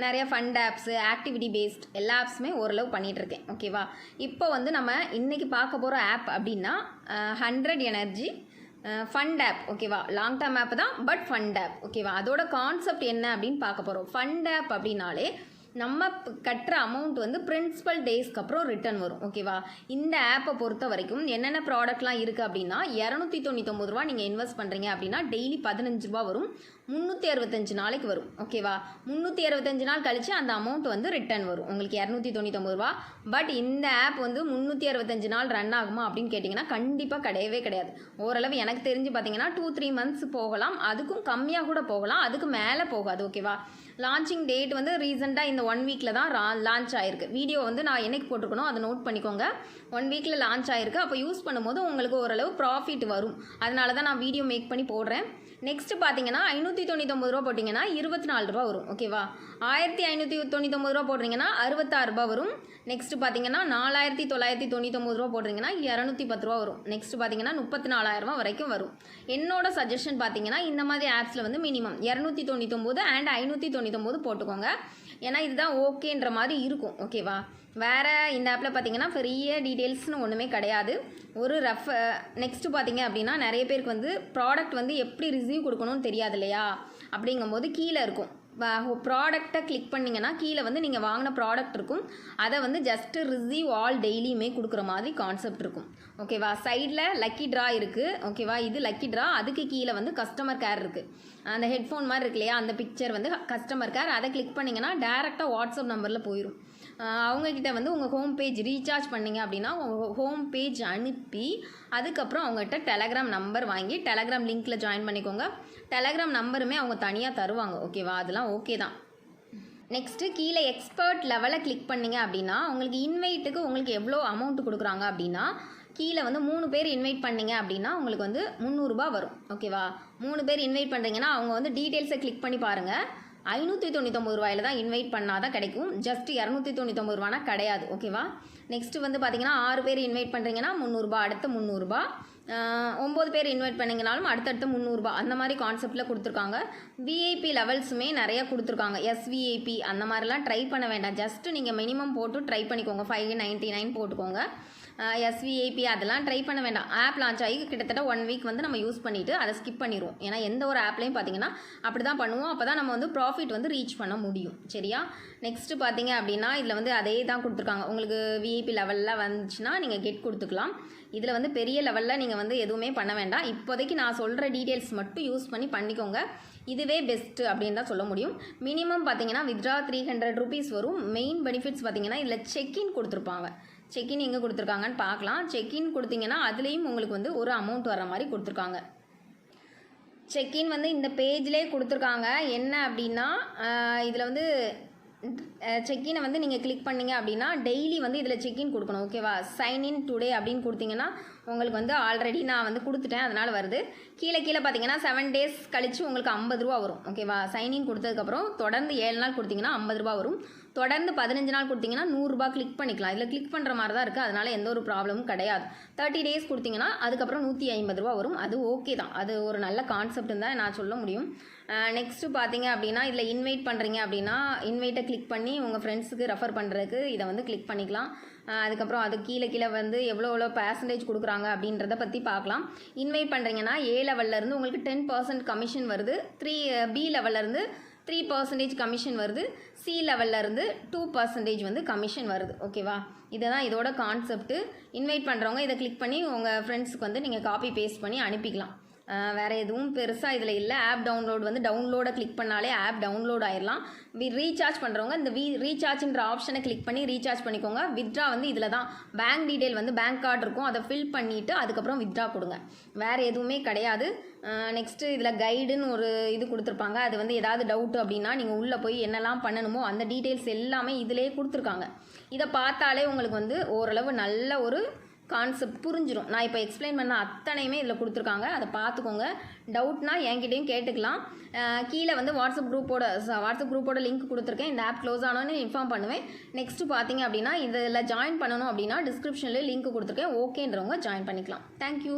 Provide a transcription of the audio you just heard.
நிறைய fund apps, activity based எல்லா ஆப்ஸுமே ஓரளவு பண்ணிகிட்ருக்கேன். ஓகேவா? இப்போ வந்து நம்ம இன்றைக்கி பார்க்க போகிற ஆப் அப்படின்னா 100 எனர்ஜி ஃபண்ட் ஆப். ஓகேவா? லாங் டேர்ம் ஆப் தான், பட் ஃபண்ட் ஆப். ஓகேவா? அதோட கான்செப்ட் என்ன அப்படின்னு பார்க்க போகிறோம். ஃபண்ட் ஆப் அப்படின்னாலே நம்ம கட்டுற அமௌண்ட் வந்து பிரின்சிபல் டேஸ்க்கு அப்புறம் ரிட்டர்ன் வரும். ஓகேவா? இந்த ஆப்பை பொறுத்த வரைக்கும் என்னென்ன ப்ராடக்ட்லாம் இருக்குது அப்படின்னா 299 ரூபா நீங்கள் இன்வெஸ்ட் பண்ணுறீங்க அப்படின்னா டெய்லி 15 ரூபா வரும். 365 நாளைக்கு வரும். ஓகேவா? 365 நாள் கழித்து அந்த அமௌண்ட் வந்து ரிட்டர்ன் வரும் உங்களுக்கு 299 ரூபா. பட் இந்த ஆப் வந்து 365 நாள் ரன் ஆகுமா அப்படின்னு கேட்டிங்கன்னா கண்டிப்பாக கிடையவே கிடையாது. ஓரளவு எனக்கு தெரிஞ்சு பார்த்தீங்கன்னா 2-3 மந்த்ஸ் போகலாம், அதுக்கும் கம்மியாக கூட போகலாம், அதுக்கு மேலே போகாது. ஓகேவா? லான்ச்சிங் டேட் வந்து ரீசெண்டாக இந்த 1 வீக்கில் தான் லான்ச் ஆகிருக்கு. வீடியோ வந்து நான் என்னைக்கு போட்டிருக்கணும் அதை நோட் பண்ணிக்கோங்க. 1 வீக்கில் லான்ச் ஆகிருக்கு. அப்போ யூஸ் பண்ணும்போது உங்களுக்கு ஓரளவு ப்ராஃபிட் வரும். அதனால தான் நான் வீடியோ மேக் பண்ணி போடுறேன். நெக்ஸ்ட்டு பார்த்தீங்கன்னா 599 ரூபா போட்டிங்கன்னா 24 ரூபா வரும். ஓகேவா? 1599 ரூபா போடுறீங்கன்னா 66 ரூபா வரும். நெக்ஸ்ட்டு பார்த்தீங்கன்னா 4999 ரூபா போடுறீங்கன்னா 210 ரூபா வரும். நெக்ஸ்ட்டு பார்த்தீங்கன்னா 34,000 ரூபா வரைக்கும் வரும். என்னோட சஜஷன் பார்த்தீங்கன்னா இந்த மாதிரி ஆப்ஸில் வந்து மினிமம் 299 அண்ட் 599 போட்டுக்கோங்க. ஏன்னா இதுதான் ஓகேன்ற மாதிரி இருக்கும். ஓகேவா? வேறு இந்த ஆப்பில் பார்த்தீங்கன்னா பெரிய டீட்டெயில்ஸ்னு ஒன்றுமே கிடையாது. ஒரு நெக்ஸ்ட்டு பார்த்தீங்க அப்படின்னா நிறைய பேருக்கு வந்து ப்ராடக்ட் வந்து எப்படி ரிவ்யூ கொடுக்கணும்னு தெரியாது இல்லையா? அப்படிங்கும்போது கீழே இருக்கும் ப்ராடக்டை கிளிக் பண்ணிங்கன்னா கீழே வந்து நீங்கள் வாங்கின ப்ராடக்ட் இருக்கும். அதை வந்து ஜஸ்ட்டு ரிசீவ் ஆல் டெய்லியுமே கொடுக்குற மாதிரி கான்செப்ட் இருக்கும். ஓகேவா? சைடில் லக்கி ட்ரா இருக்குது. ஓகேவா? இது லக்கி ட்ரா. அதுக்கு கீழே வந்து கஸ்டமர் கேர் இருக்குது. அந்த ஹெட்ஃபோன் மாதிரி இருக்கு இல்லையா, அந்த பிக்சர் வந்து கஸ்டமர் கேர். அதை கிளிக் பண்ணிங்கன்னா டேரெக்டாக வாட்ஸ்அப் நம்பரில் போயிடும். அவங்கக்கிட்ட வந்து உங்கள் ஹோம் பேஜ் ரீசார்ஜ் பண்ணிங்க அப்படின்னா உங்கள் ஹோம் பேஜ் அனுப்பி அதுக்கப்புறம் அவங்ககிட்ட டெலகிராம் நம்பர் வாங்கி டெலகிராம் லிங்க்கில் ஜாயின் பண்ணிக்கோங்க. டெலகிராம் நம்பருமே அவங்க தனியாக தருவாங்க. ஓகேவா? அதெல்லாம் ஓகே தான். நெக்ஸ்ட்டு கீழே எக்ஸ்பர்ட் லெவலில் கிளிக் பண்ணிங்க அப்படின்னா உங்களுக்கு இன்வைட்டுக்கு உங்களுக்கு எவ்வளோ அமௌண்ட் கொடுக்குறாங்க அப்படின்னா கீழே வந்து 3 பேர் இன்வைட் பண்ணிங்க அப்படின்னா உங்களுக்கு வந்து 300 ரூபா வரும். ஓகேவா? 3 பேர் இன்வைட் பண்ணுறீங்கன்னா அவங்க வந்து டீட்டெயில்ஸை கிளிக் பண்ணி பாருங்கள். 599 ரூபாயில் தான் இன்வைட் பண்ணால் தான் கிடைக்கும். ஜஸ்ட் 299 ரூபானா கிடையாது. ஓகேவா? நெக்ஸ்ட்டு வந்து பார்த்தீங்கன்னா 6 பேர் இன்வைட் பண்ணுறீங்கன்னா 300 ரூபா, அடுத்து 300 ரூபா. 9 பேர் இன்வைட் பண்ணிங்கனாலும் அடுத்தடுத்து 300 ரூபா அந்த மாதிரி கான்செப்டில் கொடுத்துருக்காங்க. விஐபி லெவல்ஸுமே நிறையா கொடுத்துருக்காங்க. எஸ்விஐபி அந்த மாதிரிலாம் ட்ரை பண்ண வேண்டாம். ஜஸ்ட்டு நீங்கள் மினிமம் போட்டு ட்ரை பண்ணிக்கோங்க. 599 போட்டுக்கோங்க. எஸ்விஐபி அதெல்லாம் ட்ரை பண்ண வேண்டாம். ஆப் லான்ச் ஆகி கிட்டத்தட்ட 1 வீக் வந்து நம்ம யூஸ் பண்ணிவிட்டு அதை ஸ்கிப் பண்ணிடுவோம். ஏன்னா எந்த ஒரு ஆப்லேயும் பார்த்தீங்கன்னா அப்படி தான் பண்ணுவோம். அப்போ தான் நம்ம வந்து ப்ராஃபிட் வந்து ரீச் பண்ண முடியும். சரியா? நெக்ஸ்ட்டு பார்த்தீங்க அப்படின்னா இதில் வந்து அதே தான் கொடுத்துருக்காங்க. உங்களுக்கு விஐபி லெவலில் வந்துச்சுன்னா நீங்கள் கெட் கொடுத்துக்கலாம். இதில் வந்து பெரிய லெவலில் நீங்கள் வந்து எதுவுமே பண்ண வேண்டாம். இப்போதைக்கு நான் சொல்கிற டீட்டெயில்ஸ் மட்டும் யூஸ் பண்ணி பண்ணிக்கோங்க. இதுவே பெஸ்ட்டு அப்படின்னு தான் சொல்ல முடியும். மினிமம் பார்த்தீங்கன்னா வித்ட்ரா 300 ருபீஸ் வரும். மெயின் பெனிஃபிட்ஸ் பார்த்தீங்கன்னா இதில் செக்இன் கொடுத்துருப்பாங்க. செக்இன் எங்கே கொடுத்துருக்காங்கன்னு பார்க்கலாம். செக்இன் கொடுத்தீங்கன்னா அதுலேயும் உங்களுக்கு வந்து ஒரு அமௌண்ட் வர மாதிரி கொடுத்துருக்காங்க. செக்இன் வந்து இந்த பேஜ்லேயே கொடுத்துருக்காங்க. என்ன அப்படின்னா இதில் வந்து செக்இனை வந்து நீங்கள் கிளிக் பண்ணிங்க அப்படின்னா டெய்லி வந்து இதில் செக்இன் கொடுக்கணும். ஓகேவா? சைன்இன் டுடே அப்படின்னு கொடுத்தீங்கன்னா உங்களுக்கு வந்து ஆல்ரெடி நான் வந்து கொடுத்துட்டேன், அதனால் வருது. கீழே பார்த்தீங்கன்னா 7 டேஸ் கழித்து உங்களுக்கு 50 ரூபா வரும். ஓகேவா? சைன்இன் கொடுத்ததுக்கப்புறம் தொடர்ந்து 7 நாள் கொடுத்தீங்கன்னா 50 ரூபா வரும். தொடர்ந்து 15 நாள் கொடுத்தீங்கன்னா 100 ரூபா கிளிக் பண்ணிக்கலாம். இதில் கிளிக் பண்ணுற மாதிரி தான் இருக்குது. அதனால் எந்த ஒரு ப்ராப்ளமும் கிடையாது. 30 டேஸ் கொடுத்தீங்கன்னா அதுக்கப்புறம் 150 ரூபா வரும். அது ஓகே தான். அது ஒரு நல்ல கான்செப்ட்னு தான் நான் சொல்ல முடியும். நெக்ஸ்ட்டு பார்த்தீங்க அப்படின்னா இதில் இன்வைட் பண்ணுறீங்க அப்படின்னா இன்வைட்டை கிளிக் பண்ணி உங்கள் ஃப்ரெண்ட்ஸுக்கு ரெஃபர் பண்ணுறதுக்கு இதை வந்து கிளிக் பண்ணிக்கலாம். அதுக்கப்புறம் அது கீழே வந்து எவ்வளோ பர்சன்டேஜ் கொடுக்குறாங்க அப்படின்றத பற்றி பார்க்கலாம். இன்வைட் பண்ணுறீங்கன்னா A லெவல்லேருந்து உங்களுக்கு 10% கமிஷன் வருது. B லெவல்லேருந்து 3% கமிஷன் வருது. C லெவல்லேருந்து 2% வந்து கமிஷன் வருது. ஓகேவா? இதுதான் இதோட கான்செப்ட்டு. இன்வைட் பண்ணுறவங்க இதை கிளிக் பண்ணி உங்கள் ஃப்ரெண்ட்ஸுக்கு வந்து நீங்கள் காப்பி பேஸ்ட் பண்ணி அனுப்பிக்கலாம். வேறு எதுவும் பெருசாக இதில் இல்லை. ஆப் டவுன்லோட் வந்து டவுன்லோடை கிளிக் பண்ணாலே ஆப் டவுன்லோட் ஆயிடலாம். ரீசார்ஜ் பண்ணுறவங்க இந்த ரீசார்ஜ்ன்ற ஆப்ஷனை கிளிக் பண்ணி ரீசார்ஜ் பண்ணிக்கோங்க. வித்ட்ரா வந்து இதில் தான் பேங்க் டீட்டெயில் வந்து பேங்க் கார்டு இருக்கும், அதை ஃபில் பண்ணிவிட்டு அதுக்கப்புறம் வித்ட்ரா கொடுங்க. வேறு எதுவுமே கிடையாது. நெக்ஸ்ட்டு இதில் கைடுன்னு ஒரு இது கொடுத்துருப்பாங்க. அது வந்து ஏதாவது டவுட்டு அப்படின்னா நீங்கள் உள்ளே போய் என்னெல்லாம் பண்ணணுமோ அந்த டீட்டெயில்ஸ் எல்லாமே இதிலே கொடுத்துருக்காங்க. இதை பார்த்தாலே உங்களுக்கு வந்து ஓரளவு நல்ல ஒரு கான்செப்ட் புரிஞ்சிடும். நான் இப்போ எக்ஸ்பிளைன் பண்ண அத்தனையுமே இதில் கொடுத்துருக்காங்க. அதை பார்த்துக்கோங்க. டவுட்னா என்கிட்டையும் கேட்டுக்கலாம். கீழே வந்து வாட்ஸ்அப் குரூப்போட லிங்க் கொடுத்துருக்கேன். இந்த ஆப் க்ளோஸ் ஆனோன்னு இன்ஃபார்ம் பண்ணுவேன். நெக்ஸ்ட்டு பார்த்தீங்க அப்படின்னா இதில் ஜாயின் பண்ணணும் அப்படின்னா டிஸ்கிரிப்ஷனில் லிங்க் கொடுத்துருக்கேன். ஓகேன்றவங்க ஜாயின் பண்ணிக்கலாம். தேங்க்யூ.